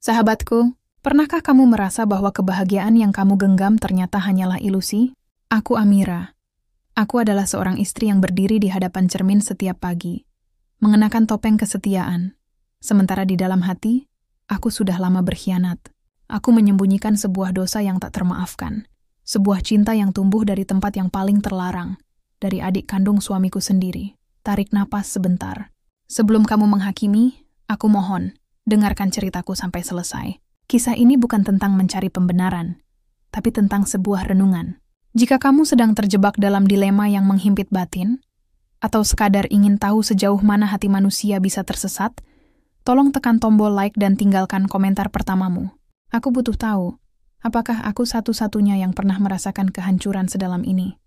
Sahabatku, pernahkah kamu merasa bahwa kebahagiaan yang kamu genggam ternyata hanyalah ilusi? Aku Amira. Aku adalah seorang istri yang berdiri di hadapan cermin setiap pagi, mengenakan topeng kesetiaan. Sementara di dalam hati, aku sudah lama berkhianat. Aku menyembunyikan sebuah dosa yang tak termaafkan. Sebuah cinta yang tumbuh dari tempat yang paling terlarang, dari adik kandung suamiku sendiri. Tarik napas sebentar. Sebelum kamu menghakimi, aku mohon, dengarkan ceritaku sampai selesai. Kisah ini bukan tentang mencari pembenaran, tapi tentang sebuah renungan. Jika kamu sedang terjebak dalam dilema yang menghimpit batin, atau sekadar ingin tahu sejauh mana hati manusia bisa tersesat, tolong tekan tombol like dan tinggalkan komentar pertamamu. Aku butuh tahu, apakah aku satu-satunya yang pernah merasakan kehancuran sedalam ini?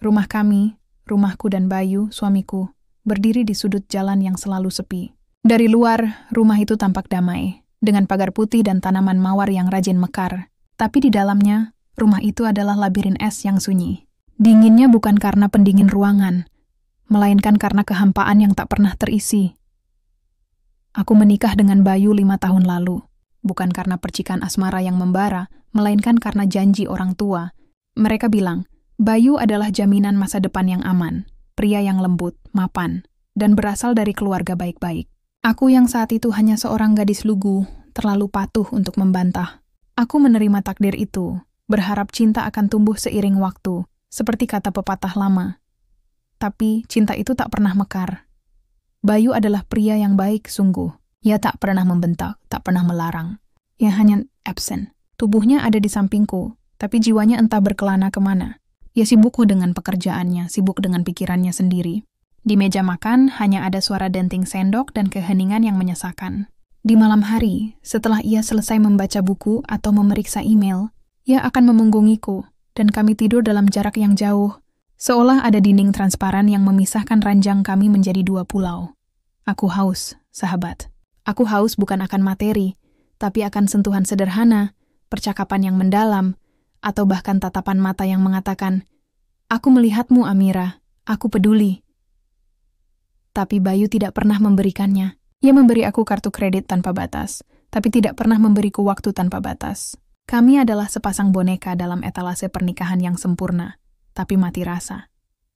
Rumah kami, rumahku dan Bayu, suamiku, berdiri di sudut jalan yang selalu sepi. Dari luar, rumah itu tampak damai, dengan pagar putih dan tanaman mawar yang rajin mekar. Tapi di dalamnya, rumah itu adalah labirin es yang sunyi. Dinginnya bukan karena pendingin ruangan, melainkan karena kehampaan yang tak pernah terisi. Aku menikah dengan Bayu 5 tahun lalu, bukan karena percikan asmara yang membara, melainkan karena janji orang tua. Mereka bilang, Bayu adalah jaminan masa depan yang aman, pria yang lembut, mapan, dan berasal dari keluarga baik-baik. Aku yang saat itu hanya seorang gadis lugu, terlalu patuh untuk membantah. Aku menerima takdir itu, berharap cinta akan tumbuh seiring waktu, seperti kata pepatah lama. Tapi cinta itu tak pernah mekar. Bayu adalah pria yang baik sungguh. Ia tak pernah membentak, tak pernah melarang. Ia hanya absen. Tubuhnya ada di sampingku, tapi jiwanya entah berkelana kemana. Ia sibuk dengan pekerjaannya, sibuk dengan pikirannya sendiri. Di meja makan hanya ada suara denting sendok dan keheningan yang menyesakan. Di malam hari, setelah ia selesai membaca buku atau memeriksa email, ia akan memunggungiku, dan kami tidur dalam jarak yang jauh, seolah ada dinding transparan yang memisahkan ranjang kami menjadi 2 pulau. Aku haus, sahabat. Aku haus bukan akan materi, tapi akan sentuhan sederhana, percakapan yang mendalam, atau bahkan tatapan mata yang mengatakan, "Aku melihatmu, Amira, aku peduli." Tapi Bayu tidak pernah memberikannya. Ia memberi aku kartu kredit tanpa batas, tapi tidak pernah memberiku waktu tanpa batas. Kami adalah sepasang boneka dalam etalase pernikahan yang sempurna, tapi mati rasa.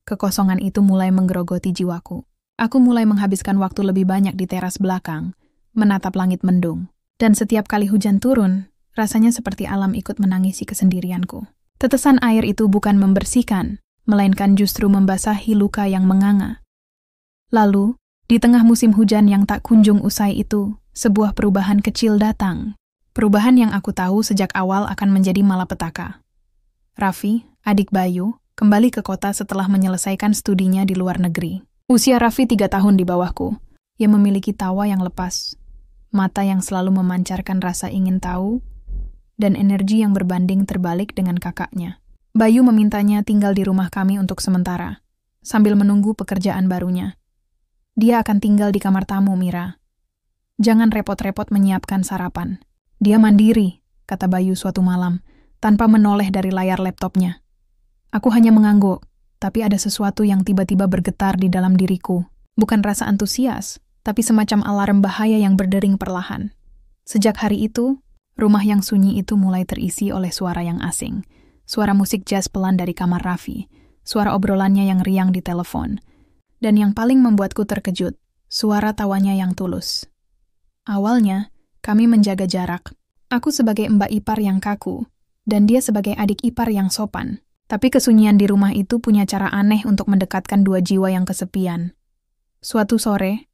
Kekosongan itu mulai menggerogoti jiwaku. Aku mulai menghabiskan waktu lebih banyak di teras belakang, menatap langit mendung. Dan setiap kali hujan turun, rasanya seperti alam ikut menangisi kesendirianku. Tetesan air itu bukan membersihkan, melainkan justru membasahi luka yang menganga. Lalu, di tengah musim hujan yang tak kunjung usai itu, sebuah perubahan kecil datang. Perubahan yang aku tahu sejak awal akan menjadi malapetaka. Raffi, adik Bayu, kembali ke kota setelah menyelesaikan studinya di luar negeri. Usia Raffi 3 tahun di bawahku. Ia memiliki tawa yang lepas, mata yang selalu memancarkan rasa ingin tahu, dan energi yang berbanding terbalik dengan kakaknya. Bayu memintanya tinggal di rumah kami untuk sementara, sambil menunggu pekerjaan barunya. Dia akan tinggal di kamar tamu, Mira. Jangan repot-repot menyiapkan sarapan. Dia mandiri, kata Bayu suatu malam, tanpa menoleh dari layar laptopnya. Aku hanya mengangguk, tapi ada sesuatu yang tiba-tiba bergetar di dalam diriku. Bukan rasa antusias, tapi semacam alarm bahaya yang berdering perlahan. Sejak hari itu, rumah yang sunyi itu mulai terisi oleh suara yang asing. Suara musik jazz pelan dari kamar Raffi, suara obrolannya yang riang di telepon, dan yang paling membuatku terkejut, suara tawanya yang tulus. Awalnya, kami menjaga jarak. Aku sebagai mbak ipar yang kaku, dan dia sebagai adik ipar yang sopan. Tapi kesunyian di rumah itu punya cara aneh untuk mendekatkan 2 jiwa yang kesepian. Suatu sore,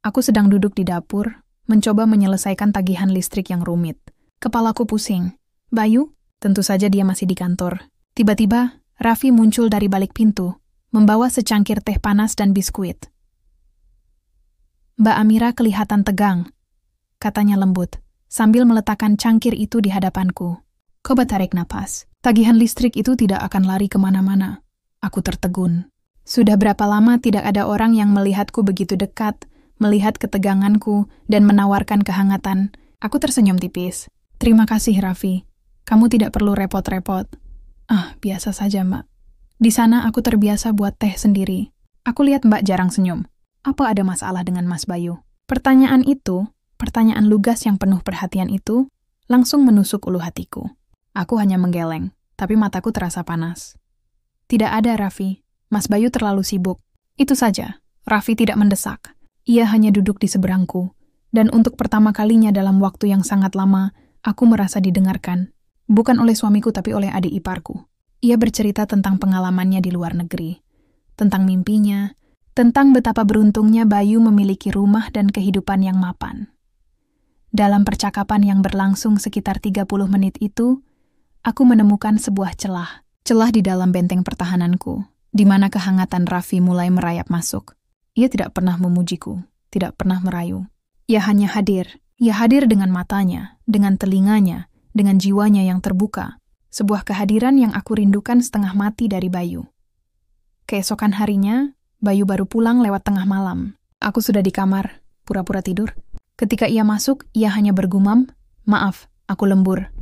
aku sedang duduk di dapur, mencoba menyelesaikan tagihan listrik yang rumit. Kepalaku pusing. Bayu? Tentu saja dia masih di kantor. Tiba-tiba, Raffi muncul dari balik pintu, membawa secangkir teh panas dan biskuit. Mbak Amira kelihatan tegang, katanya lembut, sambil meletakkan cangkir itu di hadapanku. Coba tarik napas. Tagihan listrik itu tidak akan lari kemana-mana. Aku tertegun. Sudah berapa lama tidak ada orang yang melihatku begitu dekat, melihat keteganganku, dan menawarkan kehangatan. Aku tersenyum tipis. Terima kasih, Raffi. Kamu tidak perlu repot-repot. Biasa saja, Mbak. Di sana aku terbiasa buat teh sendiri. Aku lihat Mbak jarang senyum. Apa ada masalah dengan Mas Bayu? Pertanyaan itu Pertanyaan lugas yang penuh perhatian itu langsung menusuk ulu hatiku. Aku hanya menggeleng, tapi mataku terasa panas. Tidak ada, Raffi. Mas Bayu terlalu sibuk. Itu saja. Raffi tidak mendesak. Ia hanya duduk di seberangku. Dan untuk pertama kalinya dalam waktu yang sangat lama, aku merasa didengarkan. Bukan oleh suamiku, tapi oleh adik iparku. Ia bercerita tentang pengalamannya di luar negeri. Tentang mimpinya. Tentang betapa beruntungnya Bayu memiliki rumah dan kehidupan yang mapan. Dalam percakapan yang berlangsung sekitar 30 menit itu, aku menemukan sebuah celah. Celah di dalam benteng pertahananku, di mana kehangatan Raffi mulai merayap masuk. Ia tidak pernah memujiku, tidak pernah merayu. Ia hanya hadir. Ia hadir dengan matanya, dengan telinganya, dengan jiwanya yang terbuka. Sebuah kehadiran yang aku rindukan setengah mati dari Bayu. Keesokan harinya, Bayu baru pulang lewat tengah malam. Aku sudah di kamar, pura-pura tidur. Ketika ia masuk, ia hanya bergumam, "Maaf, aku lembur."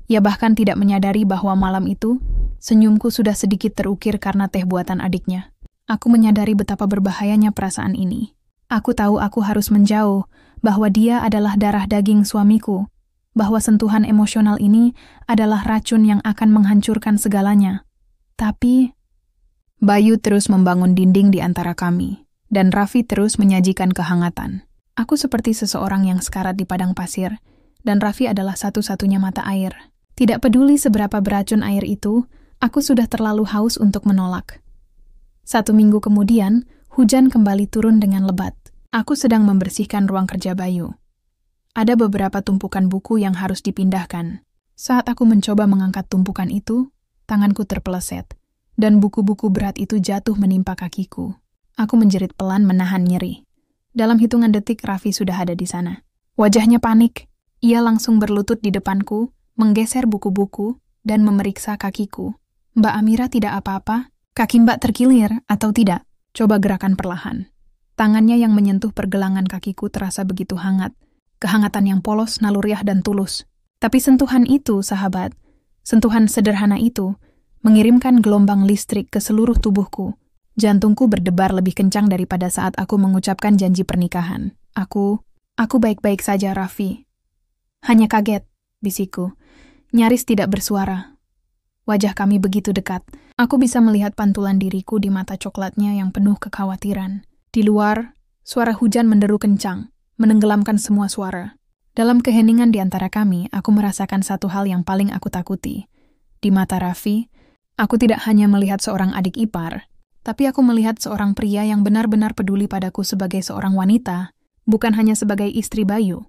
Ia bahkan tidak menyadari bahwa malam itu, senyumku sudah sedikit terukir karena teh buatan adiknya. Aku menyadari betapa berbahayanya perasaan ini. Aku tahu aku harus menjauh, bahwa dia adalah darah daging suamiku, bahwa sentuhan emosional ini adalah racun yang akan menghancurkan segalanya. Tapi, Bayu terus membangun dinding di antara kami, dan Raffi terus menyajikan kehangatan. Aku seperti seseorang yang sekarat di padang pasir, dan Raffi adalah satu-satunya mata air. Tidak peduli seberapa beracun air itu, aku sudah terlalu haus untuk menolak. 1 minggu kemudian, hujan kembali turun dengan lebat. Aku sedang membersihkan ruang kerja Bayu. Ada beberapa tumpukan buku yang harus dipindahkan. Saat aku mencoba mengangkat tumpukan itu, tanganku terpeleset, dan buku-buku berat itu jatuh menimpa kakiku. Aku menjerit pelan menahan nyeri. Dalam hitungan detik, Raffi sudah ada di sana. Wajahnya panik. Ia langsung berlutut di depanku, menggeser buku-buku, dan memeriksa kakiku. "Mbak Amira tidak apa-apa? Kaki Mbak terkilir atau tidak? Coba gerakan perlahan." Tangannya yang menyentuh pergelangan kakiku terasa begitu hangat. Kehangatan yang polos, naluriah, dan tulus. Tapi sentuhan itu, sahabat, sentuhan sederhana itu, mengirimkan gelombang listrik ke seluruh tubuhku. Jantungku berdebar lebih kencang daripada saat aku mengucapkan janji pernikahan. Aku baik-baik saja, Raffi. Hanya kaget, bisikku. Nyaris tidak bersuara. Wajah kami begitu dekat. Aku bisa melihat pantulan diriku di mata coklatnya yang penuh kekhawatiran. Di luar, suara hujan menderu kencang, menenggelamkan semua suara. Dalam keheningan di antara kami, aku merasakan satu hal yang paling aku takuti. Di mata Raffi, aku tidak hanya melihat seorang adik ipar, tapi aku melihat seorang pria yang benar-benar peduli padaku sebagai seorang wanita, bukan hanya sebagai istri Bayu.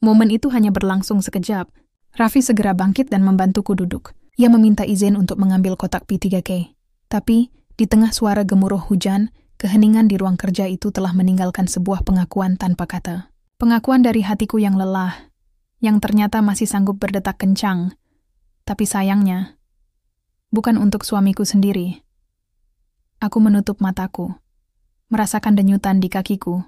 Momen itu hanya berlangsung sekejap. Raffi segera bangkit dan membantuku duduk. Ia meminta izin untuk mengambil kotak P3K. Tapi, di tengah suara gemuruh hujan, keheningan di ruang kerja itu telah meninggalkan sebuah pengakuan tanpa kata. Pengakuan dari hatiku yang lelah, yang ternyata masih sanggup berdetak kencang. Tapi sayangnya, bukan untuk suamiku sendiri. Aku menutup mataku, merasakan denyutan di kakiku,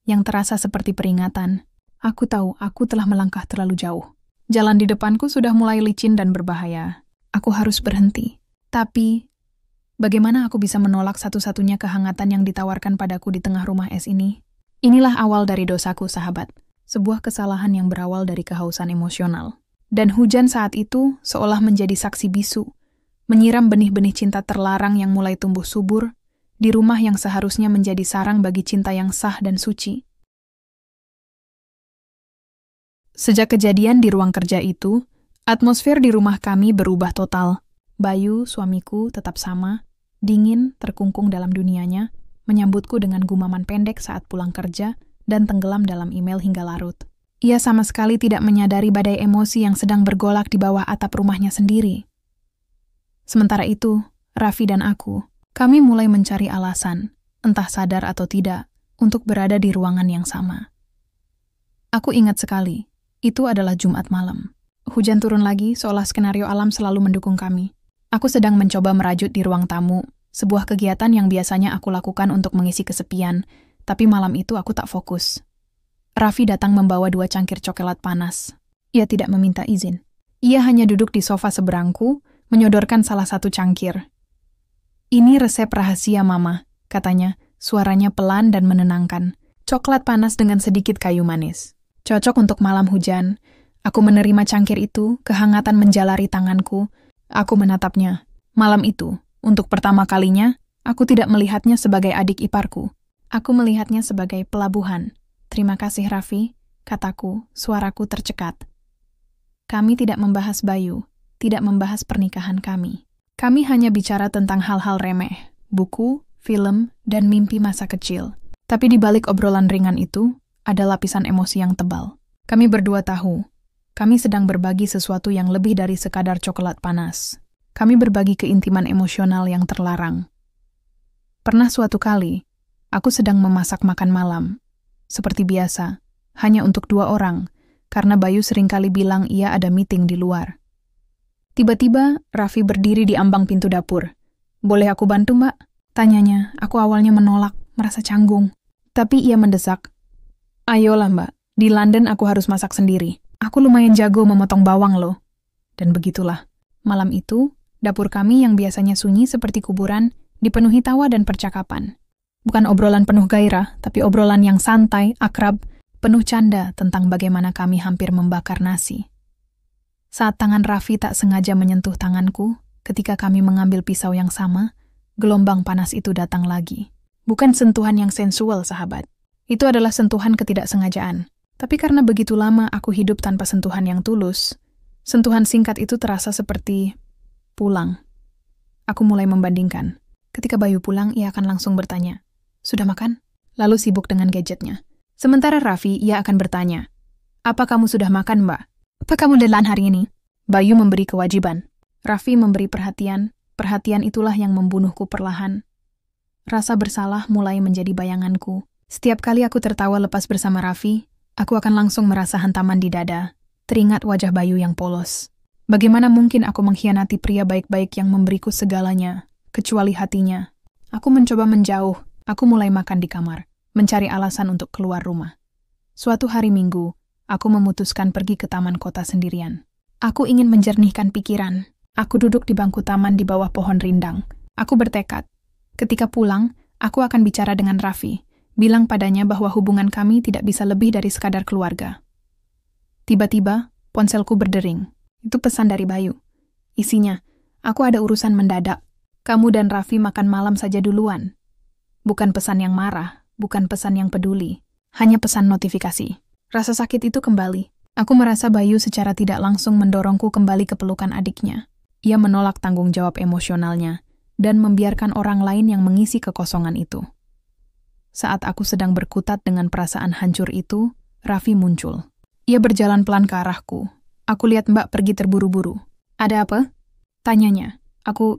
yang terasa seperti peringatan. Aku tahu aku telah melangkah terlalu jauh. Jalan di depanku sudah mulai licin dan berbahaya. Aku harus berhenti. Tapi, bagaimana aku bisa menolak satu-satunya kehangatan yang ditawarkan padaku di tengah rumah es ini? Inilah awal dari dosaku, sahabat. Sebuah kesalahan yang berawal dari kehausan emosional. Dan hujan saat itu seolah menjadi saksi bisu, menyiram benih-benih cinta terlarang yang mulai tumbuh subur di rumah yang seharusnya menjadi sarang bagi cinta yang sah dan suci. Sejak kejadian di ruang kerja itu, atmosfer di rumah kami berubah total. Bayu, suamiku, tetap sama, dingin, terkungkung dalam dunianya, menyambutku dengan gumaman pendek saat pulang kerja, dan tenggelam dalam email hingga larut. Ia sama sekali tidak menyadari badai emosi yang sedang bergolak di bawah atap rumahnya sendiri. Sementara itu, Raffi dan aku, kami mulai mencari alasan, entah sadar atau tidak, untuk berada di ruangan yang sama. Aku ingat sekali, itu adalah Jumat malam. Hujan turun lagi, seolah skenario alam selalu mendukung kami. Aku sedang mencoba merajut di ruang tamu, sebuah kegiatan yang biasanya aku lakukan untuk mengisi kesepian, tapi malam itu aku tak fokus. Raffi datang membawa 2 cangkir coklat panas. Ia tidak meminta izin. Ia hanya duduk di sofa seberangku, menyodorkan salah satu cangkir. "Ini resep rahasia Mama," katanya, suaranya pelan dan menenangkan. Coklat panas dengan sedikit kayu manis. Cocok untuk malam hujan. Aku menerima cangkir itu, kehangatan menjalari tanganku. Aku menatapnya. Malam itu, untuk pertama kalinya, aku tidak melihatnya sebagai adik iparku. Aku melihatnya sebagai pelabuhan. Terima kasih, Raffi, kataku, suaraku tercekat. Kami tidak membahas Bayu, tidak membahas pernikahan kami. Kami hanya bicara tentang hal-hal remeh, buku, film, dan mimpi masa kecil. Tapi di balik obrolan ringan itu, ada lapisan emosi yang tebal. Kami berdua tahu, kami sedang berbagi sesuatu yang lebih dari sekadar coklat panas. Kami berbagi keintiman emosional yang terlarang. Pernah suatu kali, aku sedang memasak makan malam. Seperti biasa, hanya untuk 2 orang, karena Bayu seringkali bilang ia ada meeting di luar. Tiba-tiba, Raffi berdiri di ambang pintu dapur. Boleh aku bantu, Mbak? Tanyanya. Aku awalnya menolak, merasa canggung. Tapi ia mendesak. Ayolah, Mbak. Di London aku harus masak sendiri. Aku lumayan jago memotong bawang loh. Dan begitulah. Malam itu, dapur kami yang biasanya sunyi seperti kuburan, dipenuhi tawa dan percakapan. Bukan obrolan penuh gairah, tapi obrolan yang santai, akrab, penuh canda tentang bagaimana kami hampir membakar nasi. Saat tangan Raffi tak sengaja menyentuh tanganku, ketika kami mengambil pisau yang sama, gelombang panas itu datang lagi. Bukan sentuhan yang sensual, sahabat. Itu adalah sentuhan ketidaksengajaan. Tapi karena begitu lama aku hidup tanpa sentuhan yang tulus, sentuhan singkat itu terasa seperti pulang. Aku mulai membandingkan. Ketika Bayu pulang, ia akan langsung bertanya, "Sudah makan?" Lalu sibuk dengan gadgetnya. Sementara Raffi, ia akan bertanya, "Apa kamu sudah makan, Mbak? Apa kamu lelan hari ini?" Bayu memberi kewajiban. Raffi memberi perhatian. Perhatian itulah yang membunuhku perlahan. Rasa bersalah mulai menjadi bayanganku. Setiap kali aku tertawa lepas bersama Raffi, aku akan langsung merasa hantaman di dada. Teringat wajah Bayu yang polos. Bagaimana mungkin aku mengkhianati pria baik-baik yang memberiku segalanya, kecuali hatinya? Aku mencoba menjauh. Aku mulai makan di kamar, mencari alasan untuk keluar rumah. Suatu hari Minggu, aku memutuskan pergi ke taman kota sendirian. Aku ingin menjernihkan pikiran. Aku duduk di bangku taman di bawah pohon rindang. Aku bertekad. Ketika pulang, aku akan bicara dengan Raffi, bilang padanya bahwa hubungan kami tidak bisa lebih dari sekadar keluarga. Tiba-tiba, ponselku berdering. Itu pesan dari Bayu. Isinya, aku ada urusan mendadak. Kamu dan Raffi makan malam saja duluan. Bukan pesan yang marah, bukan pesan yang peduli. Hanya pesan notifikasi. Rasa sakit itu kembali. Aku merasa Bayu secara tidak langsung mendorongku kembali ke pelukan adiknya. Ia menolak tanggung jawab emosionalnya dan membiarkan orang lain yang mengisi kekosongan itu. Saat aku sedang berkutat dengan perasaan hancur itu, Raffi muncul. Ia berjalan pelan ke arahku. Aku lihat Mbak pergi terburu-buru. Ada apa? Tanyanya. Aku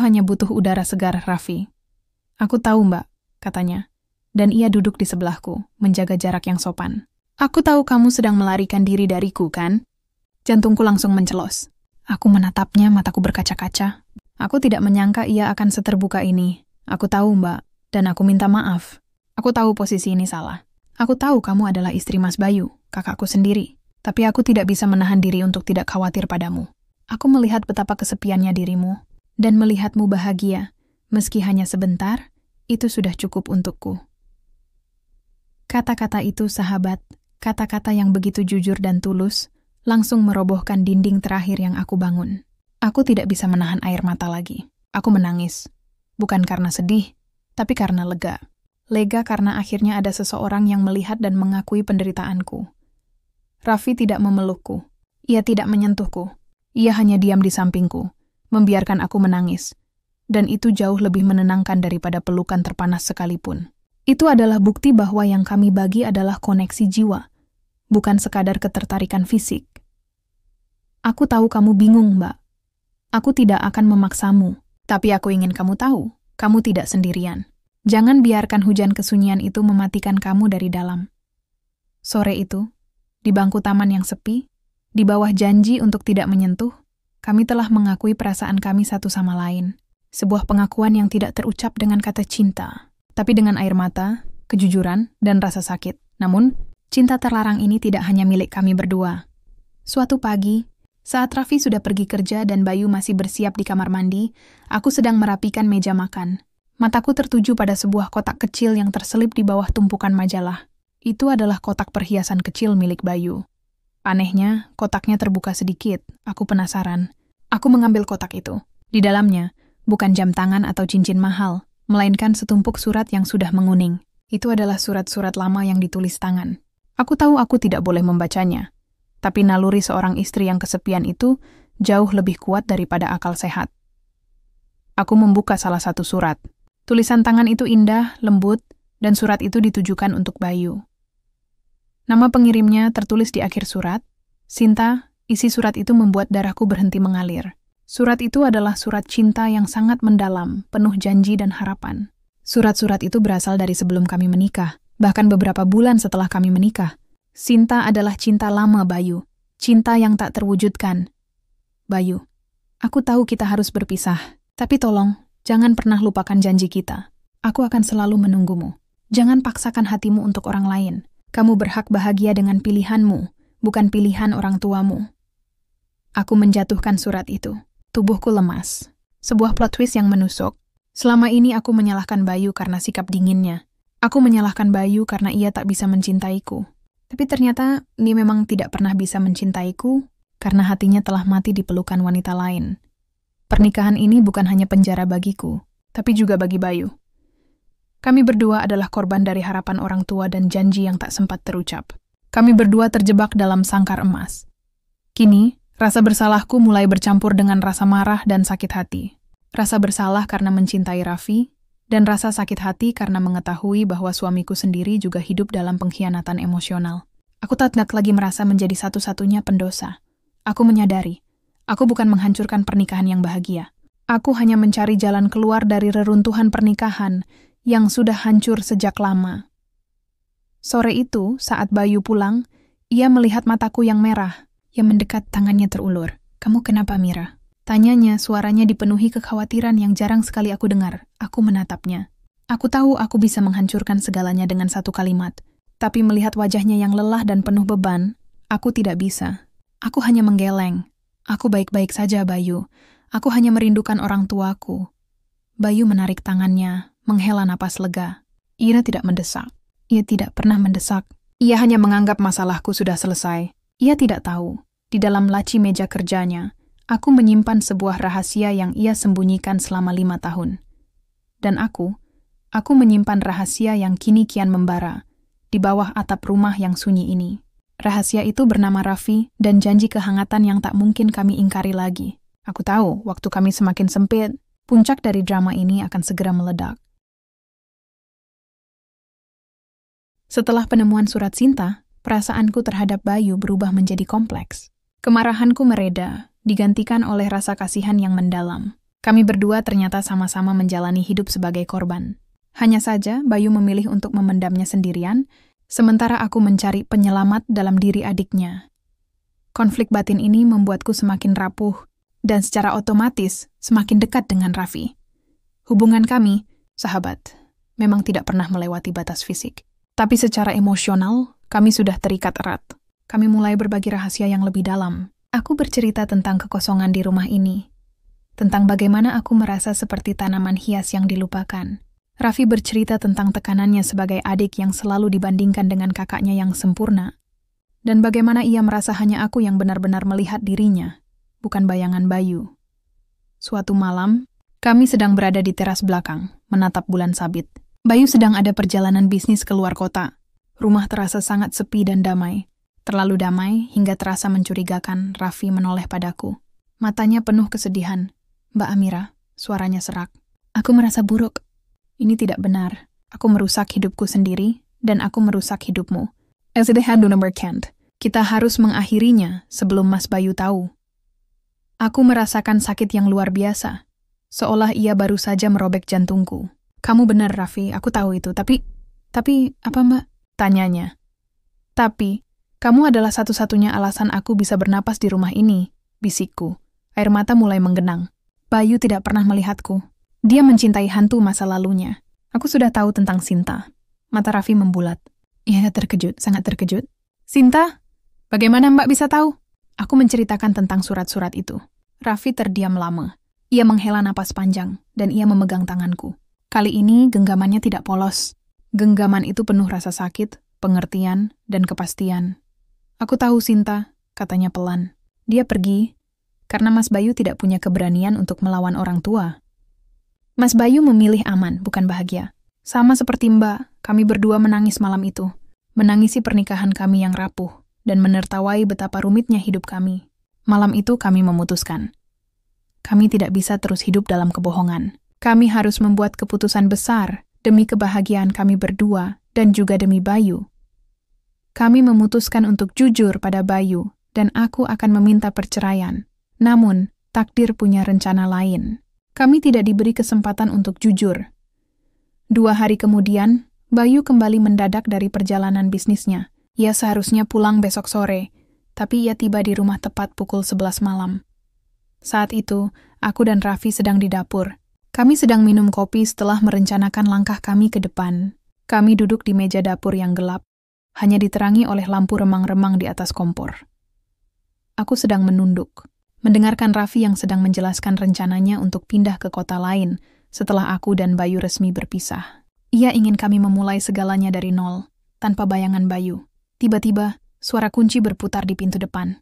hanya butuh udara segar, Raffi. Aku tahu, Mbak, katanya. Dan ia duduk di sebelahku, menjaga jarak yang sopan. Aku tahu kamu sedang melarikan diri dariku, kan? Jantungku langsung mencelos. Aku menatapnya, mataku berkaca-kaca. Aku tidak menyangka ia akan seterbuka ini. Aku tahu, Mbak, dan aku minta maaf. Aku tahu posisi ini salah. Aku tahu kamu adalah istri Mas Bayu, kakakku sendiri. Tapi aku tidak bisa menahan diri untuk tidak khawatir padamu. Aku melihat betapa kesepiannya dirimu, dan melihatmu bahagia. Meski hanya sebentar, itu sudah cukup untukku. Kata-kata itu, sahabat, kata-kata yang begitu jujur dan tulus, langsung merobohkan dinding terakhir yang aku bangun. Aku tidak bisa menahan air mata lagi. Aku menangis. Bukan karena sedih, tapi karena lega. Lega karena akhirnya ada seseorang yang melihat dan mengakui penderitaanku. Raffi tidak memelukku. Ia tidak menyentuhku. Ia hanya diam di sampingku, membiarkan aku menangis. Dan itu jauh lebih menenangkan daripada pelukan terpanas sekalipun. Itu adalah bukti bahwa yang kami bagi adalah koneksi jiwa, bukan sekadar ketertarikan fisik. Aku tahu kamu bingung, Mbak. Aku tidak akan memaksamu, tapi aku ingin kamu tahu, kamu tidak sendirian. Jangan biarkan hujan kesunyian itu mematikan kamu dari dalam. Sore itu, di bangku taman yang sepi, di bawah janji untuk tidak menyentuh, kami telah mengakui perasaan kami satu sama lain. Sebuah pengakuan yang tidak terucap dengan kata cinta, tapi dengan air mata, kejujuran, dan rasa sakit. Namun, cinta terlarang ini tidak hanya milik kami berdua. Suatu pagi, saat Raffi sudah pergi kerja dan Bayu masih bersiap di kamar mandi, aku sedang merapikan meja makan. Mataku tertuju pada sebuah kotak kecil yang terselip di bawah tumpukan majalah. Itu adalah kotak perhiasan kecil milik Bayu. Anehnya, kotaknya terbuka sedikit. Aku penasaran. Aku mengambil kotak itu. Di dalamnya, bukan jam tangan atau cincin mahal, melainkan setumpuk surat yang sudah menguning. Itu adalah surat-surat lama yang ditulis tangan. Aku tahu aku tidak boleh membacanya. Tapi naluri seorang istri yang kesepian itu jauh lebih kuat daripada akal sehat. Aku membuka salah satu surat. Tulisan tangan itu indah, lembut, dan surat itu ditujukan untuk Bayu. Nama pengirimnya tertulis di akhir surat. Sinta, isi surat itu membuat darahku berhenti mengalir. Surat itu adalah surat cinta yang sangat mendalam, penuh janji dan harapan. Surat-surat itu berasal dari sebelum kami menikah, bahkan beberapa bulan setelah kami menikah. Sinta adalah cinta lama Bayu, cinta yang tak terwujudkan. Bayu, aku tahu kita harus berpisah, tapi tolong, jangan pernah lupakan janji kita. Aku akan selalu menunggumu. Jangan paksakan hatimu untuk orang lain. Kamu berhak bahagia dengan pilihanmu, bukan pilihan orang tuamu. Aku menjatuhkan surat itu. Tubuhku lemas. Sebuah plot twist yang menusuk. Selama ini aku menyalahkan Bayu karena sikap dinginnya. Aku menyalahkan Bayu karena ia tak bisa mencintaiku. Tapi ternyata dia memang tidak pernah bisa mencintaiku karena hatinya telah mati di pelukan wanita lain. Pernikahan ini bukan hanya penjara bagiku, tapi juga bagi Bayu. Kami berdua adalah korban dari harapan orang tua dan janji yang tak sempat terucap. Kami berdua terjebak dalam sangkar emas. Kini, rasa bersalahku mulai bercampur dengan rasa marah dan sakit hati. Rasa bersalah karena mencintai Raffi, dan rasa sakit hati karena mengetahui bahwa suamiku sendiri juga hidup dalam pengkhianatan emosional. Aku tak lagi merasa menjadi satu-satunya pendosa. Aku menyadari, aku bukan menghancurkan pernikahan yang bahagia. Aku hanya mencari jalan keluar dari reruntuhan pernikahan yang sudah hancur sejak lama. Sore itu, saat Bayu pulang, ia melihat mataku yang merah, yang mendekat tangannya terulur. "Kamu kenapa, Mira?" Tanyanya, suaranya dipenuhi kekhawatiran yang jarang sekali aku dengar. Aku menatapnya. Aku tahu aku bisa menghancurkan segalanya dengan satu kalimat. Tapi melihat wajahnya yang lelah dan penuh beban, aku tidak bisa. Aku hanya menggeleng. Aku baik-baik saja, Bayu. Aku hanya merindukan orang tuaku. Bayu menarik tangannya, menghela napas lega. Ia tidak mendesak. Ia tidak pernah mendesak. Ia hanya menganggap masalahku sudah selesai. Ia tidak tahu. Di dalam laci meja kerjanya, aku menyimpan sebuah rahasia yang ia sembunyikan selama 5 tahun. Dan aku menyimpan rahasia yang kini kian membara di bawah atap rumah yang sunyi ini. Rahasia itu bernama Raffi dan janji kehangatan yang tak mungkin kami ingkari lagi. Aku tahu, waktu kami semakin sempit, puncak dari drama ini akan segera meledak. Setelah penemuan surat Sinta, perasaanku terhadap Bayu berubah menjadi kompleks. Kemarahanku mereda, digantikan oleh rasa kasihan yang mendalam. Kami berdua ternyata sama-sama menjalani hidup sebagai korban. Hanya saja Bayu memilih untuk memendamnya sendirian, sementara aku mencari penyelamat dalam diri adiknya. Konflik batin ini membuatku semakin rapuh, dan secara otomatis semakin dekat dengan Raffi. Hubungan kami, sahabat, memang tidak pernah melewati batas fisik. Tapi secara emosional, kami sudah terikat erat. Kami mulai berbagi rahasia yang lebih dalam. Aku bercerita tentang kekosongan di rumah ini, tentang bagaimana aku merasa seperti tanaman hias yang dilupakan. Raffi bercerita tentang tekanannya sebagai adik yang selalu dibandingkan dengan kakaknya yang sempurna, dan bagaimana ia merasa hanya aku yang benar-benar melihat dirinya, bukan bayangan Bayu. Suatu malam, kami sedang berada di teras belakang, menatap bulan sabit. Bayu sedang ada perjalanan bisnis ke luar kota. Rumah terasa sangat sepi dan damai. Terlalu damai hingga terasa mencurigakan. Raffi menoleh padaku. Matanya penuh kesedihan. "Mbak Amira," suaranya serak. "Aku merasa buruk. Ini tidak benar. Aku merusak hidupku sendiri, dan aku merusak hidupmu. Kita harus mengakhirinya sebelum Mas Bayu tahu." Aku merasakan sakit yang luar biasa, seolah ia baru saja merobek jantungku. "Kamu benar, Raffi, aku tahu itu. Tapi apa, Mbak?" tanyanya. "Tapi, kamu adalah satu-satunya alasan aku bisa bernapas di rumah ini," bisikku. Air mata mulai menggenang. Bayu tidak pernah melihatku. Dia mencintai hantu masa lalunya. Aku sudah tahu tentang Sinta. Mata Raffi membulat. Ia terkejut, sangat terkejut. "Sinta? Bagaimana Mbak bisa tahu?" Aku menceritakan tentang surat-surat itu. Raffi terdiam lama. Ia menghela napas panjang, dan ia memegang tanganku. Kali ini genggamannya tidak polos. Genggaman itu penuh rasa sakit, pengertian, dan kepastian. Aku tahu, Sinta, katanya pelan. Dia pergi karena Mas Bayu tidak punya keberanian untuk melawan orang tua. Mas Bayu memilih aman, bukan bahagia. Sama seperti Mbak, kami berdua menangis malam itu. Menangisi pernikahan kami yang rapuh, dan menertawai betapa rumitnya hidup kami. Malam itu kami memutuskan. Kami tidak bisa terus hidup dalam kebohongan. Kami harus membuat keputusan besar demi kebahagiaan kami berdua dan juga demi Bayu. Kami memutuskan untuk jujur pada Bayu, dan aku akan meminta perceraian. Namun, takdir punya rencana lain. Kami tidak diberi kesempatan untuk jujur. 2 hari kemudian, Bayu kembali mendadak dari perjalanan bisnisnya. Ia seharusnya pulang besok sore, tapi ia tiba di rumah tepat pukul 11 malam. Saat itu, aku dan Raffi sedang di dapur. Kami sedang minum kopi setelah merencanakan langkah kami ke depan. Kami duduk di meja dapur yang gelap, hanya diterangi oleh lampu remang-remang di atas kompor. Aku sedang menunduk, mendengarkan Raffi yang sedang menjelaskan rencananya untuk pindah ke kota lain setelah aku dan Bayu resmi berpisah. Ia ingin kami memulai segalanya dari nol, tanpa bayangan Bayu. Tiba-tiba, suara kunci berputar di pintu depan.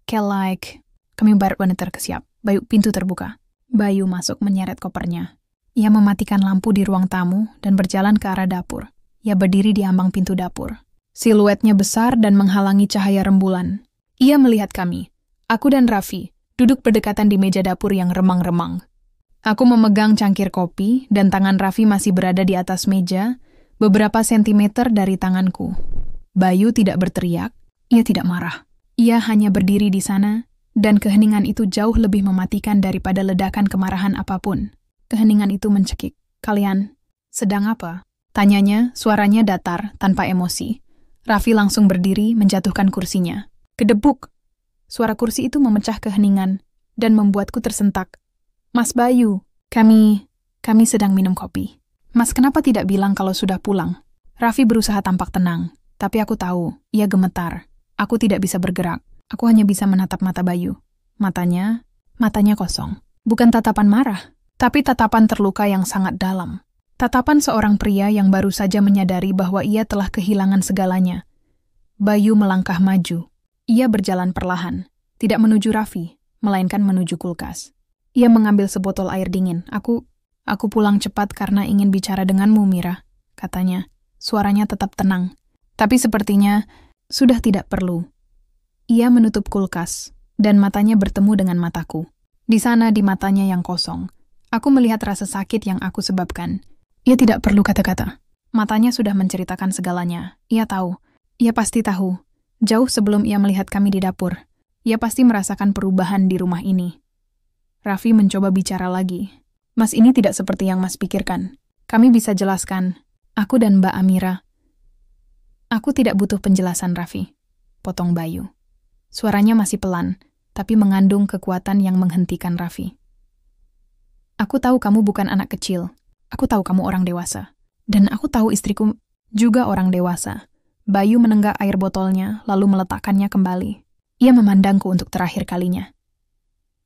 Kami baru wanita kesiap. Bayu, pintu terbuka. Bayu masuk menyeret kopernya. Ia mematikan lampu di ruang tamu dan berjalan ke arah dapur. Ia berdiri di ambang pintu dapur. Siluetnya besar dan menghalangi cahaya rembulan. Ia melihat kami. Aku dan Raffi duduk berdekatan di meja dapur yang remang-remang. Aku memegang cangkir kopi dan tangan Raffi masih berada di atas meja, beberapa sentimeter dari tanganku. Bayu tidak berteriak, ia tidak marah. Ia hanya berdiri di sana, dan keheningan itu jauh lebih mematikan daripada ledakan kemarahan apapun. Keheningan itu mencekik. Kalian sedang apa? Tanyanya, suaranya datar, tanpa emosi. Raffi langsung berdiri, menjatuhkan kursinya. Kedebuk! Suara kursi itu memecah keheningan, dan membuatku tersentak. Mas Bayu, kami sedang minum kopi. Mas kenapa tidak bilang kalau sudah pulang? Raffi berusaha tampak tenang, tapi aku tahu, ia gemetar. Aku tidak bisa bergerak. Aku hanya bisa menatap mata Bayu. Matanya kosong. Bukan tatapan marah, tapi tatapan terluka yang sangat dalam. Tatapan seorang pria yang baru saja menyadari bahwa ia telah kehilangan segalanya. Bayu melangkah maju. Ia berjalan perlahan, tidak menuju Raffi, melainkan menuju kulkas. Ia mengambil sebotol air dingin. Aku pulang cepat karena ingin bicara denganmu, Mira, katanya. Suaranya tetap tenang, tapi sepertinya sudah tidak perlu. Ia menutup kulkas, dan matanya bertemu dengan mataku. Di sana, di matanya yang kosong, aku melihat rasa sakit yang aku sebabkan. Ia tidak perlu kata-kata. Matanya sudah menceritakan segalanya. Ia tahu. Ia pasti tahu. Jauh sebelum ia melihat kami di dapur. Ia pasti merasakan perubahan di rumah ini. Raffi mencoba bicara lagi. Mas, ini tidak seperti yang Mas pikirkan. Kami bisa jelaskan. Aku dan Mbak Amira. Aku tidak butuh penjelasan, Raffi. Potong Bayu. Suaranya masih pelan, tapi mengandung kekuatan yang menghentikan Raffi. Aku tahu kamu bukan anak kecil. Aku tahu kamu orang dewasa. Dan aku tahu istriku juga orang dewasa. Bayu menenggak air botolnya, lalu meletakkannya kembali. Ia memandangku untuk terakhir kalinya.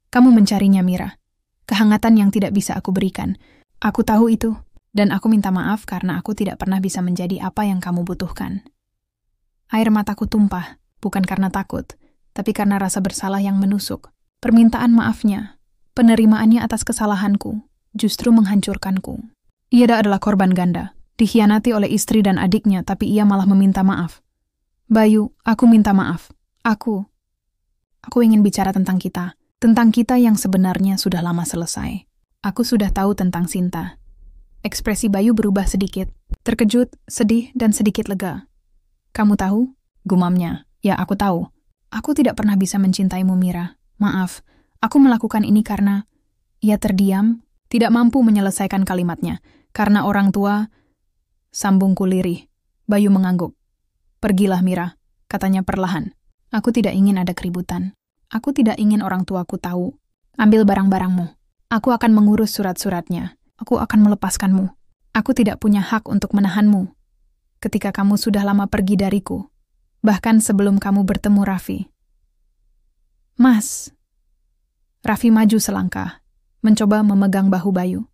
Kamu mencarinya, Mira. Kehangatan yang tidak bisa aku berikan. Aku tahu itu, dan aku minta maaf karena aku tidak pernah bisa menjadi apa yang kamu butuhkan. Air mataku tumpah, bukan karena takut, tapi karena rasa bersalah yang menusuk. Permintaan maafnya, penerimaannya atas kesalahanku, justru menghancurkanku. Ia adalah korban ganda, dikhianati oleh istri dan adiknya, tapi ia malah meminta maaf. Bayu, aku minta maaf. Aku ingin bicara tentang kita yang sebenarnya sudah lama selesai. Aku sudah tahu tentang Sinta. Ekspresi Bayu berubah sedikit, terkejut, sedih, dan sedikit lega. Kamu tahu? Gumamnya. Ya, aku tahu. Aku tidak pernah bisa mencintaimu, Mira. Maaf, aku melakukan ini karena... Ia terdiam, tidak mampu menyelesaikan kalimatnya. Karena orang tua... Sambungku lirih. Bayu mengangguk. Pergilah, Mira, katanya perlahan. Aku tidak ingin ada keributan. Aku tidak ingin orang tuaku tahu. Ambil barang-barangmu. Aku akan mengurus surat-suratnya. Aku akan melepaskanmu. Aku tidak punya hak untuk menahanmu. Ketika kamu sudah lama pergi dariku. Bahkan sebelum kamu bertemu Raffi. Mas. Raffi maju selangkah, mencoba memegang bahu Bayu.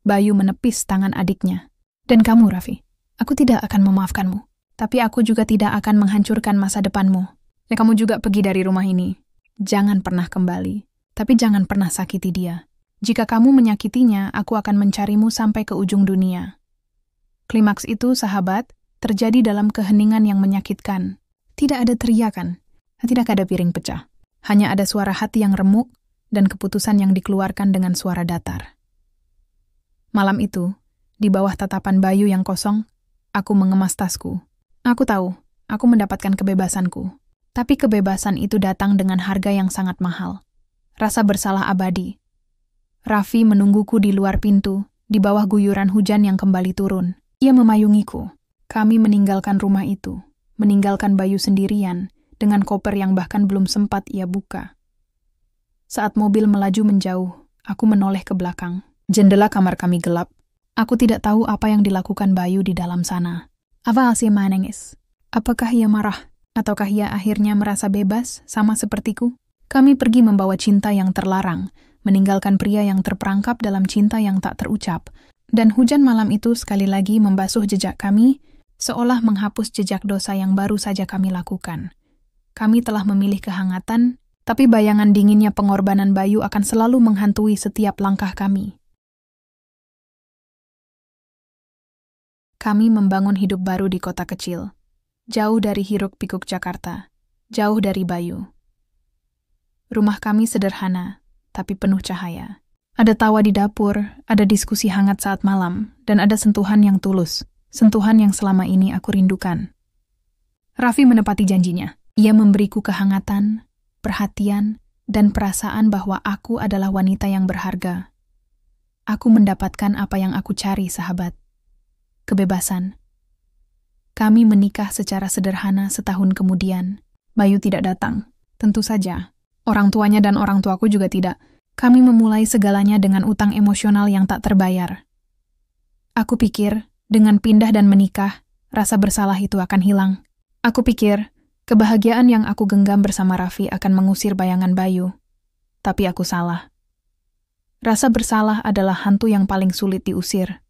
Bayu menepis tangan adiknya. Dan kamu, Raffi, aku tidak akan memaafkanmu. Tapi aku juga tidak akan menghancurkan masa depanmu. Dan kamu juga pergi dari rumah ini. Jangan pernah kembali. Tapi jangan pernah sakiti dia. Jika kamu menyakitinya, aku akan mencarimu sampai ke ujung dunia. Klimaks itu, sahabat, terjadi dalam keheningan yang menyakitkan. Tidak ada teriakan. Tidak ada piring pecah. Hanya ada suara hati yang remuk dan keputusan yang dikeluarkan dengan suara datar. Malam itu, di bawah tatapan Bayu yang kosong, aku mengemas tasku. Aku tahu, aku mendapatkan kebebasanku. Tapi kebebasan itu datang dengan harga yang sangat mahal. Rasa bersalah abadi. Raffi menungguku di luar pintu, di bawah guyuran hujan yang kembali turun. Ia memayungiku. Kami meninggalkan rumah itu, meninggalkan Bayu sendirian, dengan koper yang bahkan belum sempat ia buka. Saat mobil melaju menjauh, aku menoleh ke belakang. Jendela kamar kami gelap. Aku tidak tahu apa yang dilakukan Bayu di dalam sana. Apa Asia menangis? Apakah ia marah? Ataukah ia akhirnya merasa bebas, sama sepertiku? Kami pergi membawa cinta yang terlarang, meninggalkan pria yang terperangkap dalam cinta yang tak terucap. Dan hujan malam itu sekali lagi membasuh jejak kami, seolah menghapus jejak dosa yang baru saja kami lakukan. Kami telah memilih kehangatan, tapi bayangan dinginnya pengorbanan Bayu akan selalu menghantui setiap langkah kami. Kami membangun hidup baru di kota kecil, jauh dari hiruk-pikuk Jakarta, jauh dari Bayu. Rumah kami sederhana, tapi penuh cahaya. Ada tawa di dapur, ada diskusi hangat saat malam, dan ada sentuhan yang tulus, sentuhan yang selama ini aku rindukan. Raffi menepati janjinya. Ia memberiku kehangatan, perhatian, dan perasaan bahwa aku adalah wanita yang berharga. Aku mendapatkan apa yang aku cari, sahabat. Kebebasan. Kami menikah secara sederhana setahun kemudian. Bayu tidak datang. Tentu saja. Orang tuanya dan orang tuaku juga tidak. Kami memulai segalanya dengan utang emosional yang tak terbayar. Aku pikir, dengan pindah dan menikah, rasa bersalah itu akan hilang. Aku pikir, kebahagiaan yang aku genggam bersama Raffi akan mengusir bayangan Bayu. Tapi aku salah. Rasa bersalah adalah hantu yang paling sulit diusir.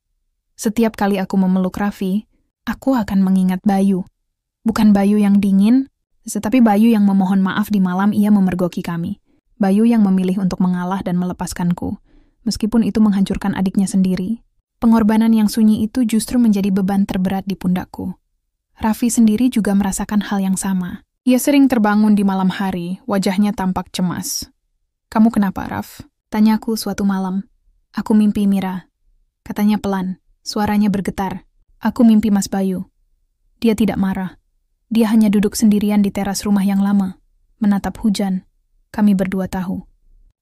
Setiap kali aku memeluk Raffi, aku akan mengingat Bayu. Bukan Bayu yang dingin, tetapi Bayu yang memohon maaf di malam ia memergoki kami. Bayu yang memilih untuk mengalah dan melepaskanku, meskipun itu menghancurkan adiknya sendiri. Pengorbanan yang sunyi itu justru menjadi beban terberat di pundakku. Raffi sendiri juga merasakan hal yang sama. Ia sering terbangun di malam hari, wajahnya tampak cemas. "Kamu kenapa, Raf?" Tanyaku suatu malam. "Aku mimpi Mira." Katanya pelan, suaranya bergetar. "Aku mimpi Mas Bayu." Dia tidak marah. Dia hanya duduk sendirian di teras rumah yang lama, menatap hujan. Kami berdua tahu.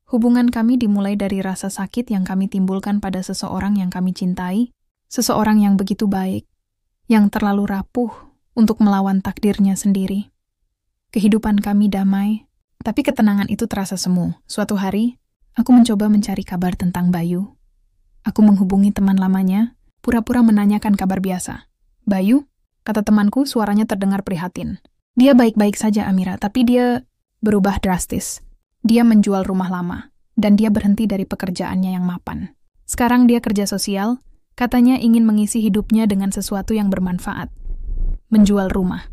Hubungan kami dimulai dari rasa sakit yang kami timbulkan pada seseorang yang kami cintai, seseorang yang begitu baik, yang terlalu rapuh untuk melawan takdirnya sendiri. Kehidupan kami damai, tapi ketenangan itu terasa semu. Suatu hari, aku mencoba mencari kabar tentang Bayu. Aku menghubungi teman lamanya, pura-pura menanyakan kabar biasa. "Bayu?" kata temanku, suaranya terdengar prihatin. "Dia baik-baik saja, Amira, tapi dia berubah drastis. Dia menjual rumah lama, dan dia berhenti dari pekerjaannya yang mapan. Sekarang dia kerja sosial, katanya ingin mengisi hidupnya dengan sesuatu yang bermanfaat. Menjual rumah."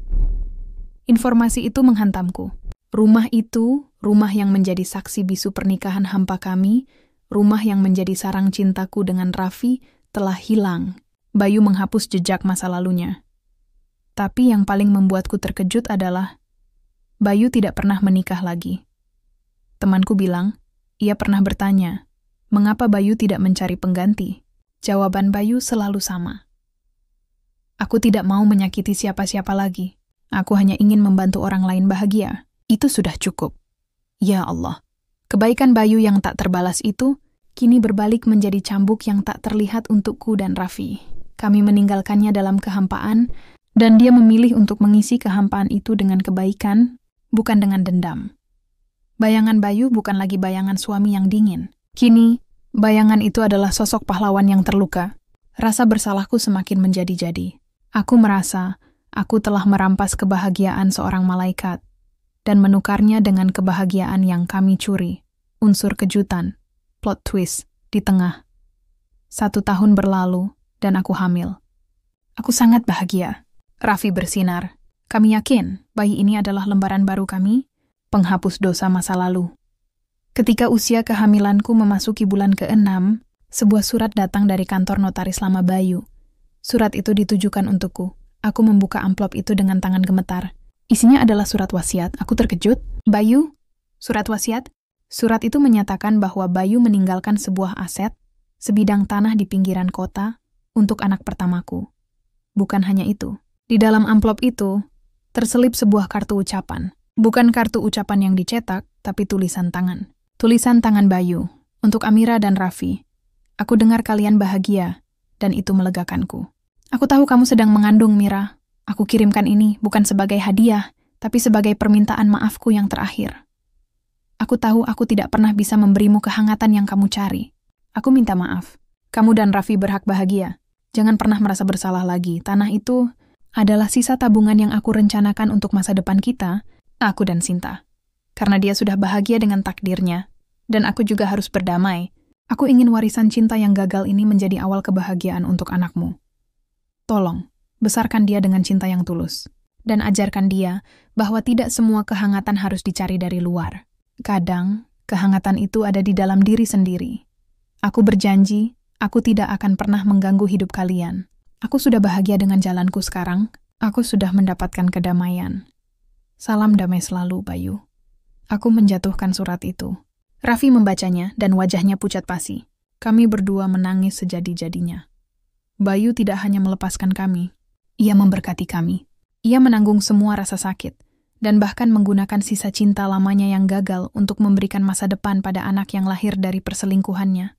Informasi itu menghantamku. Rumah itu, rumah yang menjadi saksi bisu pernikahan hampa kami, rumah yang menjadi sarang cintaku dengan Raffi, telah hilang. Bayu menghapus jejak masa lalunya. Tapi yang paling membuatku terkejut adalah Bayu tidak pernah menikah lagi. Temanku bilang, ia pernah bertanya, mengapa Bayu tidak mencari pengganti? Jawaban Bayu selalu sama. "Aku tidak mau menyakiti siapa-siapa lagi. Aku hanya ingin membantu orang lain bahagia. Itu sudah cukup." Ya Allah, kebaikan Bayu yang tak terbalas itu kini berbalik menjadi cambuk yang tak terlihat untukku dan Raffi. Kami meninggalkannya dalam kehampaan, dan dia memilih untuk mengisi kehampaan itu dengan kebaikan, bukan dengan dendam. Bayangan Bayu bukan lagi bayangan suami yang dingin. Kini, bayangan itu adalah sosok pahlawan yang terluka. Rasa bersalahku semakin menjadi-jadi. Aku merasa aku telah merampas kebahagiaan seorang malaikat dan menukarnya dengan kebahagiaan yang kami curi. Unsur kejutan, plot twist, di tengah. 1 tahun berlalu, dan aku hamil. Aku sangat bahagia. Raffi bersinar. Kami yakin bayi ini adalah lembaran baru kami, penghapus dosa masa lalu. Ketika usia kehamilanku memasuki bulan ke-6, sebuah surat datang dari kantor notaris lama Bayu. Surat itu ditujukan untukku. Aku membuka amplop itu dengan tangan gemetar. Isinya adalah surat wasiat. Aku terkejut. Bayu? Surat wasiat? Surat itu menyatakan bahwa Bayu meninggalkan sebuah aset, sebidang tanah di pinggiran kota, untuk anak pertamaku. Bukan hanya itu. Di dalam amplop itu, terselip sebuah kartu ucapan. Bukan kartu ucapan yang dicetak, tapi tulisan tangan. Tulisan tangan Bayu, untuk Amira dan Raffi. Aku dengar kalian bahagia, dan itu melegakanku. Aku tahu kamu sedang mengandung, Mira. Aku kirimkan ini bukan sebagai hadiah, tapi sebagai permintaan maafku yang terakhir. Aku tahu aku tidak pernah bisa memberimu kehangatan yang kamu cari. Aku minta maaf. Kamu dan Raffi berhak bahagia. Jangan pernah merasa bersalah lagi. Tanah itu adalah sisa tabungan yang aku rencanakan untuk masa depan kita, aku dan Sinta. Karena dia sudah bahagia dengan takdirnya, dan aku juga harus berdamai. Aku ingin warisan cinta yang gagal ini menjadi awal kebahagiaan untuk anakmu. Tolong, besarkan dia dengan cinta yang tulus. Dan ajarkan dia bahwa tidak semua kehangatan harus dicari dari luar. Kadang, kehangatan itu ada di dalam diri sendiri. Aku berjanji, aku tidak akan pernah mengganggu hidup kalian. Aku sudah bahagia dengan jalanku sekarang. Aku sudah mendapatkan kedamaian. Salam damai selalu, Bayu. Aku menjatuhkan surat itu. Raffi membacanya dan wajahnya pucat pasi. Kami berdua menangis sejadi-jadinya. Bayu tidak hanya melepaskan kami, ia memberkati kami. Ia menanggung semua rasa sakit, dan bahkan menggunakan sisa cinta lamanya yang gagal untuk memberikan masa depan pada anak yang lahir dari perselingkuhannya.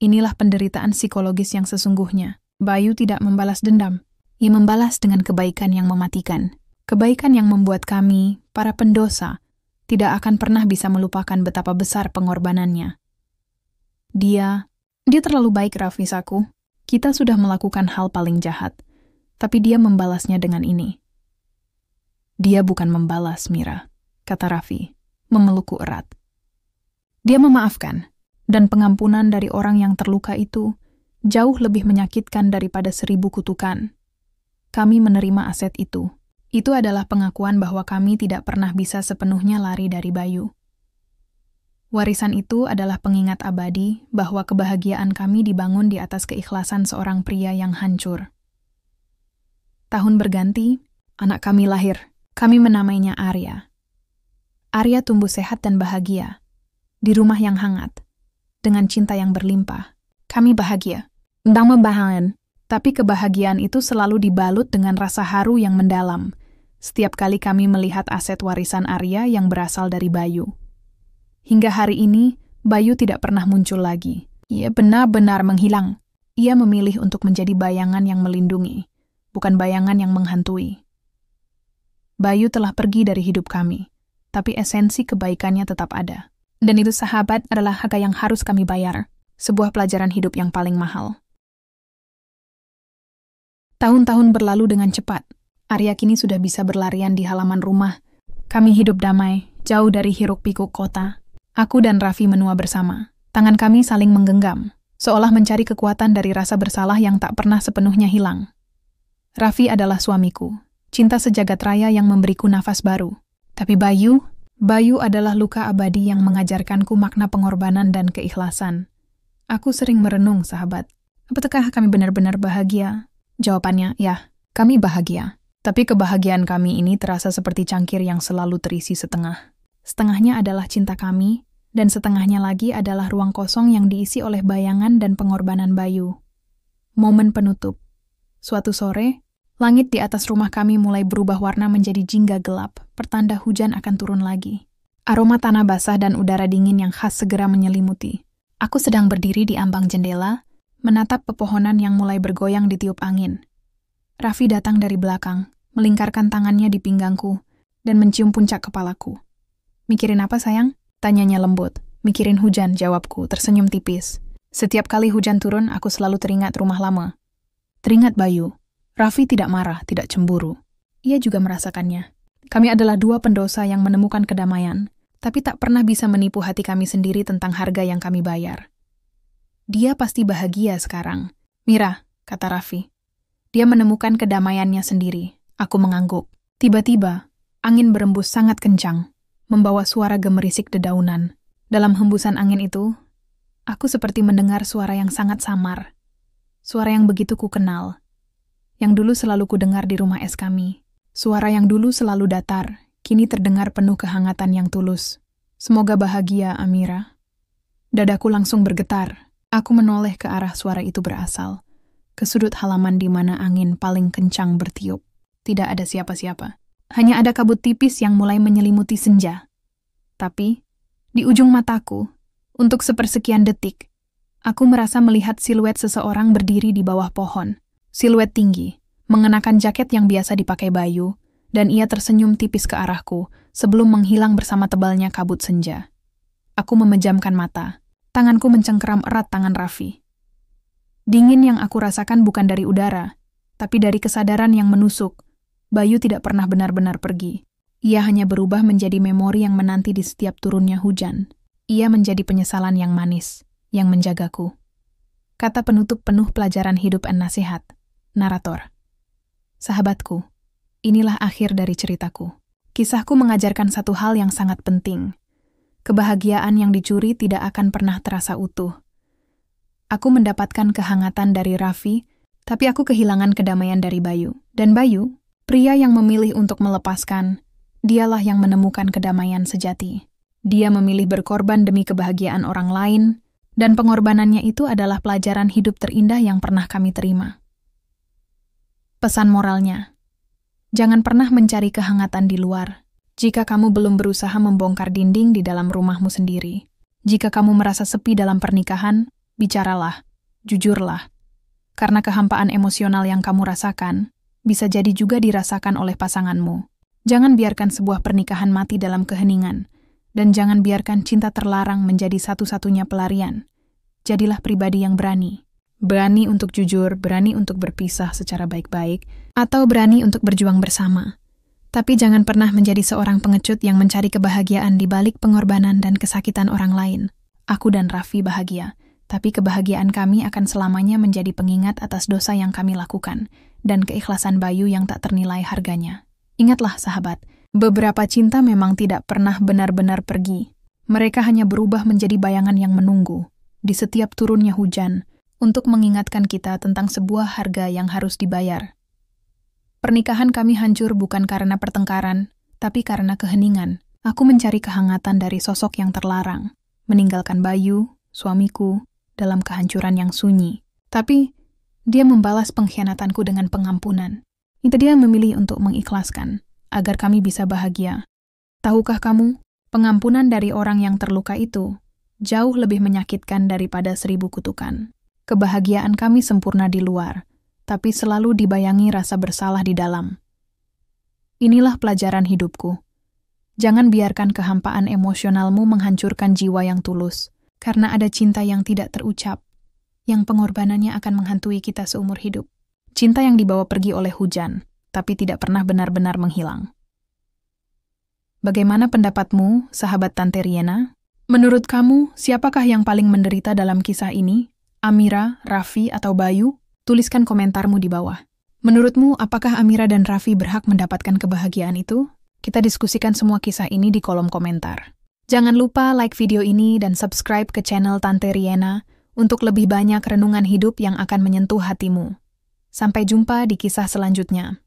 Inilah penderitaan psikologis yang sesungguhnya. Bayu tidak membalas dendam. Ia membalas dengan kebaikan yang mematikan. Kebaikan yang membuat kami, para pendosa, tidak akan pernah bisa melupakan betapa besar pengorbanannya. Dia terlalu baik, Raffi, saku. Kita sudah melakukan hal paling jahat, tapi dia membalasnya dengan ini. Dia bukan membalas, Mira, kata Raffi, memelukku erat. Dia memaafkan, dan pengampunan dari orang yang terluka itu jauh lebih menyakitkan daripada 1000 kutukan. Kami menerima aset itu. Itu adalah pengakuan bahwa kami tidak pernah bisa sepenuhnya lari dari Bayu. Warisan itu adalah pengingat abadi bahwa kebahagiaan kami dibangun di atas keikhlasan seorang pria yang hancur. Tahun berganti, anak kami lahir. Kami menamainya Arya. Arya tumbuh sehat dan bahagia, di rumah yang hangat, dengan cinta yang berlimpah. Kami bahagia. Entah membahagian, tapi kebahagiaan itu selalu dibalut dengan rasa haru yang mendalam. Setiap kali kami melihat aset warisan Arya yang berasal dari Bayu. Hingga hari ini, Bayu tidak pernah muncul lagi. Ia benar-benar menghilang. Ia memilih untuk menjadi bayangan yang melindungi, bukan bayangan yang menghantui. Bayu telah pergi dari hidup kami, tapi esensi kebaikannya tetap ada. Dan itu, sahabat, adalah harga yang harus kami bayar. Sebuah pelajaran hidup yang paling mahal. Tahun-tahun berlalu dengan cepat. Arya kini sudah bisa berlarian di halaman rumah. Kami hidup damai, jauh dari hiruk-pikuk kota. Aku dan Raffi menua bersama. Tangan kami saling menggenggam, seolah mencari kekuatan dari rasa bersalah yang tak pernah sepenuhnya hilang. Raffi adalah suamiku, cinta sejagat raya yang memberiku nafas baru. Tapi Bayu adalah luka abadi yang mengajarkanku makna pengorbanan dan keikhlasan. Aku sering merenung, sahabat. Apakah kami benar-benar bahagia? Jawabannya, ya, kami bahagia. Tapi kebahagiaan kami ini terasa seperti cangkir yang selalu terisi setengah. Setengahnya adalah cinta kami, dan setengahnya lagi adalah ruang kosong yang diisi oleh bayangan dan pengorbanan Bayu. Momen penutup. Suatu sore, langit di atas rumah kami mulai berubah warna menjadi jingga gelap, pertanda hujan akan turun lagi. Aroma tanah basah dan udara dingin yang khas segera menyelimuti. Aku sedang berdiri di ambang jendela, menatap pepohonan yang mulai bergoyang ditiup angin. Raffi datang dari belakang, melingkarkan tangannya di pinggangku, dan mencium puncak kepalaku. Mikirin apa, sayang? Tanyanya lembut. Mikirin hujan, jawabku, tersenyum tipis. Setiap kali hujan turun, aku selalu teringat rumah lama. Teringat Bayu. Raffi tidak marah, tidak cemburu. Ia juga merasakannya. Kami adalah dua pendosa yang menemukan kedamaian, tapi tak pernah bisa menipu hati kami sendiri tentang harga yang kami bayar. Dia pasti bahagia sekarang. Mira, kata Raffi. Dia menemukan kedamaiannya sendiri. Aku mengangguk. Tiba-tiba, angin berembus sangat kencang, membawa suara gemerisik dedaunan. Dalam hembusan angin itu, aku seperti mendengar suara yang sangat samar. Suara yang begitu ku kenal. Yang dulu selalu ku dengar di rumah es kami. Suara yang dulu selalu datar, kini terdengar penuh kehangatan yang tulus. Semoga bahagia, Amira. Dadaku langsung bergetar. Aku menoleh ke arah suara itu berasal. Ke sudut halaman di mana angin paling kencang bertiup. Tidak ada siapa-siapa. Hanya ada kabut tipis yang mulai menyelimuti senja. Tapi, di ujung mataku, untuk sepersekian detik, aku merasa melihat siluet seseorang berdiri di bawah pohon. Siluet tinggi, mengenakan jaket yang biasa dipakai Bayu, dan ia tersenyum tipis ke arahku sebelum menghilang bersama tebalnya kabut senja. Aku memejamkan mata. Tanganku mencengkeram erat tangan Raffi. Dingin yang aku rasakan bukan dari udara, tapi dari kesadaran yang menusuk. Bayu tidak pernah benar-benar pergi. Ia hanya berubah menjadi memori yang menanti di setiap turunnya hujan. Ia menjadi penyesalan yang manis, yang menjagaku. Kata penutup penuh pelajaran hidup dan nasihat. Narator. Sahabatku, inilah akhir dari ceritaku. Kisahku mengajarkan satu hal yang sangat penting. Kebahagiaan yang dicuri tidak akan pernah terasa utuh. Aku mendapatkan kehangatan dari Raffi, tapi aku kehilangan kedamaian dari Bayu. Dan Bayu, pria yang memilih untuk melepaskan, dialah yang menemukan kedamaian sejati. Dia memilih berkorban demi kebahagiaan orang lain, dan pengorbanannya itu adalah pelajaran hidup terindah yang pernah kami terima. Pesan moralnya, jangan pernah mencari kehangatan di luar. Jika kamu belum berusaha membongkar dinding di dalam rumahmu sendiri, jika kamu merasa sepi dalam pernikahan, bicaralah, jujurlah. Karena kehampaan emosional yang kamu rasakan, bisa jadi juga dirasakan oleh pasanganmu. Jangan biarkan sebuah pernikahan mati dalam keheningan, dan jangan biarkan cinta terlarang menjadi satu-satunya pelarian. Jadilah pribadi yang berani. Berani untuk jujur, berani untuk berpisah secara baik-baik, atau berani untuk berjuang bersama. Tapi jangan pernah menjadi seorang pengecut yang mencari kebahagiaan di balik pengorbanan dan kesakitan orang lain. Aku dan Raffi bahagia, tapi kebahagiaan kami akan selamanya menjadi pengingat atas dosa yang kami lakukan, dan keikhlasan Bayu yang tak ternilai harganya. Ingatlah sahabat, beberapa cinta memang tidak pernah benar-benar pergi. Mereka hanya berubah menjadi bayangan yang menunggu, di setiap turunnya hujan, untuk mengingatkan kita tentang sebuah harga yang harus dibayar. Pernikahan kami hancur bukan karena pertengkaran, tapi karena keheningan. Aku mencari kehangatan dari sosok yang terlarang, meninggalkan Bayu, suamiku, dalam kehancuran yang sunyi. Tapi, dia membalas pengkhianatanku dengan pengampunan. Itu dia memilih untuk mengikhlaskan, agar kami bisa bahagia. Tahukah kamu, pengampunan dari orang yang terluka itu jauh lebih menyakitkan daripada 1000 kutukan. Kebahagiaan kami sempurna di luar, tapi selalu dibayangi rasa bersalah di dalam. Inilah pelajaran hidupku. Jangan biarkan kehampaan emosionalmu menghancurkan jiwa yang tulus, karena ada cinta yang tidak terucap, yang pengorbanannya akan menghantui kita seumur hidup. Cinta yang dibawa pergi oleh hujan, tapi tidak pernah benar-benar menghilang. Bagaimana pendapatmu, sahabat Tante Riena? Menurut kamu, siapakah yang paling menderita dalam kisah ini? Amira, Raffi, atau Bayu? Tuliskan komentarmu di bawah. Menurutmu, apakah Amira dan Raffi berhak mendapatkan kebahagiaan itu? Kita diskusikan semua kisah ini di kolom komentar. Jangan lupa like video ini dan subscribe ke channel Tante Riena untuk lebih banyak renungan hidup yang akan menyentuh hatimu. Sampai jumpa di kisah selanjutnya.